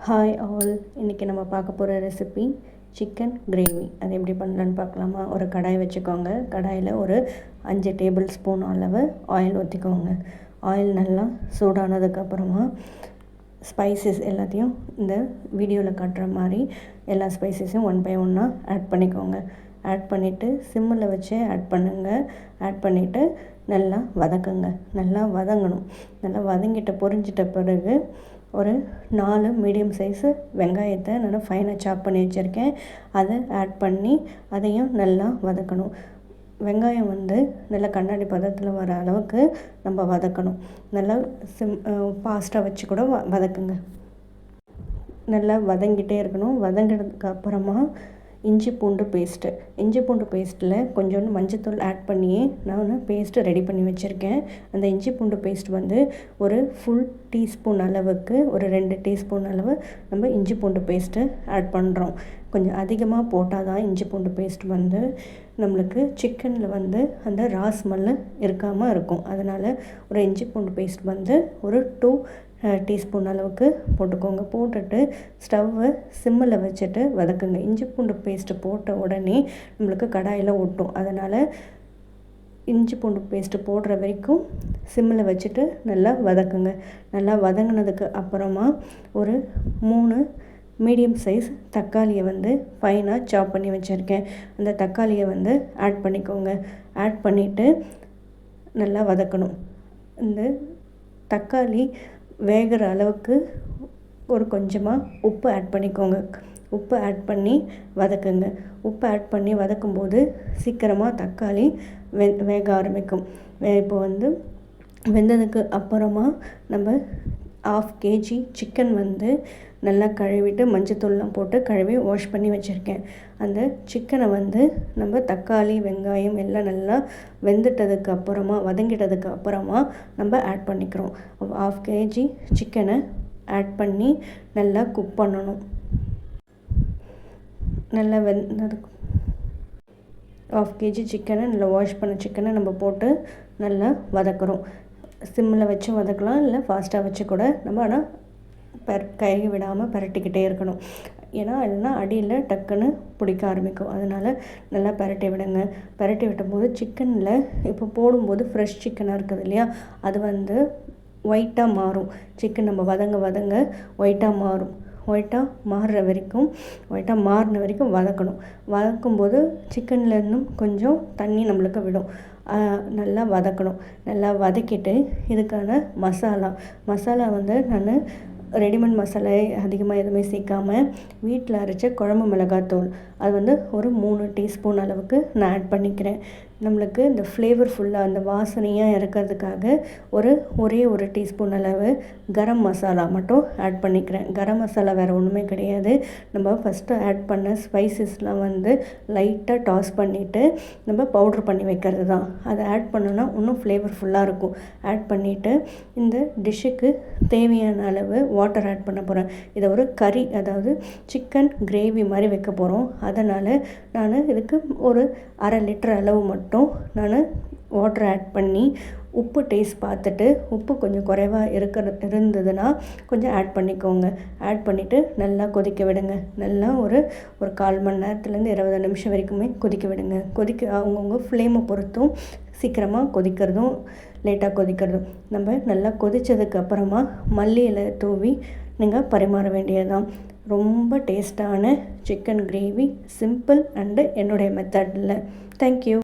Hi all, இன்றைக்கி நம்ம பார்க்க போகிற ரெசிபி சிக்கன் கிரேவி. அது எப்படி பண்ணலான்னு பார்க்கலாமா? ஒரு கடாய் வச்சுக்கோங்க. கடாயில் ஒரு 5 டேபிள் ஸ்பூன் அளவு ஆயில் ஊற்றிக்கோங்க. ஆயில் நல்லா சூடானதுக்கப்புறமா ஸ்பைசஸ் எல்லாத்தையும் இந்த வீடியோவில் காட்டுற மாதிரி எல்லா ஸ்பைசஸையும் 1 by 1 ஆட் பண்ணிக்கோங்க. ஆட் பண்ணிவிட்டு சிம்மில் வச்சு ஆட் பண்ணுங்கள். ஆட் பண்ணிவிட்டு நல்லா வதக்குங்க. நல்லா வதங்கணும். நல்லா வதங்கிட்ட பொரிஞ்சிட்ட பிறகு ஒரு 4 மீடியம் சைஸு வெங்காயத்தை நான் ஃபைனாக சாப் பண்ணி வச்சுருக்கேன். அதை ஆட் பண்ணி அதையும் நல்லா வதக்கணும். வெங்காயம் நல்லா கண்ணாடி பதத்தில் வர அளவுக்கு நம்ம வதக்கணும். நல்லா ஃபாஸ்ட்டாக வச்சு கூட வதக்குங்க. நல்லா வதங்கிட்டே இருக்கணும். வதங்கினதுக்கு அப்புறமா இஞ்சி பூண்டு பேஸ்ட்டில் கொஞ்சோண்டு மஞ்சத்தூள் ஆட் பண்ணி நான் பேஸ்ட்டு ரெடி பண்ணி வச்சுருக்கேன். அந்த இஞ்சி பூண்டு பேஸ்ட் ஒரு ஃபுல் டீஸ்பூன் அளவுக்கு, ஒரு 2 டீஸ்பூன் அளவு நம்ம இஞ்சி பூண்டு பேஸ்ட்டு ஆட் பண்ணுறோம். கொஞ்சம் அதிகமாக போட்டால் தான் இஞ்சி பூண்டு பேஸ்ட் நம்மளுக்கு சிக்கனில் அந்த ரா ஸ்மெல் இருக்காமல் இருக்கும். அதனால் ஒரு இஞ்சி பூண்டு பேஸ்ட் ஒரு 2 டீஸ்பூன் அளவுக்கு போட்டுக்கோங்க. போட்டுட்டு ஸ்டவ்வை சிம்மில் வச்சுட்டு வதக்குங்க. இஞ்சி பூண்டு பேஸ்ட்டு போட்ட உடனே நம்மளுக்கு கடாயில் ஒட்டும். அதனால் இஞ்சி பூண்டு பேஸ்ட்டு போடுற வரைக்கும் சிம்மில் வச்சுட்டு நல்லா வதக்குங்க. நல்லா வதங்கினதுக்கு அப்புறமா ஒரு 3 மீடியம் சைஸ் தக்காளியை ஃபைனாக சாப் பண்ணி வச்சுருக்கேன். அந்த தக்காளியை ஆட் பண்ணிக்கோங்க. ஆட் பண்ணிவிட்டு நல்லா வதக்கணும். இந்த தக்காளி வேகிற அளவுக்கு ஒரு கொஞ்சமாக உப்பு ஆட் பண்ணிக்கோங்க. உப்பு ஆட் பண்ணி வதக்குங்க. உப்பு ஆட் பண்ணி வதக்கும்போது சீக்கிரமாக தக்காளி வேக ஆரம்பிக்கும். இப்போ வெந்ததுக்கு அப்புறமா நம்ம 1/2 kg சிக்கன் நல்லா கழுவிட்டு மஞ்சத்தூள்லாம் போட்டு கழுவி வாஷ் பண்ணி வச்சுருக்கேன். அந்த சிக்கனை நம்ம தக்காளி வெங்காயம் எல்லாம் நல்லா வெந்துட்டதுக்கு அப்புறமா வதங்கிட்டதுக்கு அப்புறமா நம்ம ஆட் பண்ணிக்கிறோம். 1/2 kg சிக்கனை ஆட் பண்ணி நல்லா குக் பண்ணணும். நல்லா வெந்ததுக்கு 1/2 kg சிக்கனை நல்லா வாஷ் பண்ண சிக்கனை நம்ம போட்டு நல்லா வதக்குறோம். சிம்மில் வச்சு வதக்கலாம், இல்லை ஃபாஸ்ட்டாக வச்சு கூட நம்ம ஆனால் கை விடாமல் பரட்டிக்கிட்டே இருக்கணும். இல்லைன்னா அடியில் டக்குன்னு பிடிக்க ஆரம்பிக்கும். அதனால் நல்லா பரட்டி விடுங்க. பரட்டி விட்டும்போது சிக்கனில் இப்போ போடும்போது ஃப்ரெஷ் சிக்கனாக இருக்குது இல்லையா, அது ஒயிட்டாக மாறும். சிக்கன் நம்ம வதங்க ஒயிட்டாக மாறும். ஒயிட்டாக மாறின வரைக்கும் வதக்கணும். வதக்கும்போது சிக்கனில் இன்னும் கொஞ்சம் தண்ணி நம்மளுக்கு விடும். நல்லா வதக்கணும். நல்லா வதக்கிட்டு இதுக்கான மசாலா நான் ரெடிமேட் மசாலா அதிகமாக எதுவுமே சேர்க்காமல் வீட்டில் அரைச்ச குழம்பு மிளகாத்தூள் அது ஒரு 3 டீஸ்பூன் அளவுக்கு நான் ஆட் பண்ணிக்கிறேன். நம்மளுக்கு இந்த ஃப்ளேவர்ஃபுல்லாக அந்த வாசனையாக இருக்கிறதுக்காக ஒரே ஒரு டீஸ்பூன் அளவு கரம் மசாலா மட்டும் ஆட் பண்ணிக்கிறேன். கரம் மசாலா வேறு ஒன்றுமே கிடையாது. நம்ம ஃபஸ்ட்டு ஆட் பண்ண ஸ்பைசஸ்லாம் லைட்டாக டாஸ் பண்ணிவிட்டு நம்ம பவுட்ரு பண்ணி வைக்கிறது தான். அதை ஆட் பண்ணோன்னா இன்னும் ஃப்ளேவர்ஃபுல்லாக இருக்கும். ஆட் பண்ணிவிட்டு இந்த டிஷ்ஷுக்கு தேவையான அளவு வாட்டர் ஆட் பண்ண போகிறேன். இதை ஒரு கறி, அதாவது சிக்கன் கிரேவி மாதிரி வைக்க போகிறோம். அதனால் நான் இதுக்கு ஒரு 1/2 லிட்டர் அளவு மட்டும் நான் வாட்டர் ஆட் பண்ணி உப்பு டேஸ்ட் பார்த்துட்டு உப்பு கொஞ்சம் குறைவாக இருந்ததுன்னா கொஞ்சம் ஆட் பண்ணிக்கோங்க. ஆட் பண்ணிவிட்டு நல்லா கொதிக்க விடுங்க. நல்லா ஒரு 1/4 மணி நேரத்துலேருந்து 20 நிமிஷம் வரைக்குமே கொதிக்க விடுங்க. அவங்கவுங்க ஃப்ளேமை பொறுத்தும் சீக்கிரமாக கொதிக்கிறதும் லேட்டாக கொதிக்கிறதும். நம்ம நல்லா கொதித்ததுக்கு அப்புறமா மல்லி இலை தூவி நீங்கள் பரிமாற வேண்டியதுதான். ரொம்ப டேஸ்டான சிக்கன் கிரேவி, சிம்பிள் அண்டு என்னுடைய மெத்தடில். தேங்க்யூ.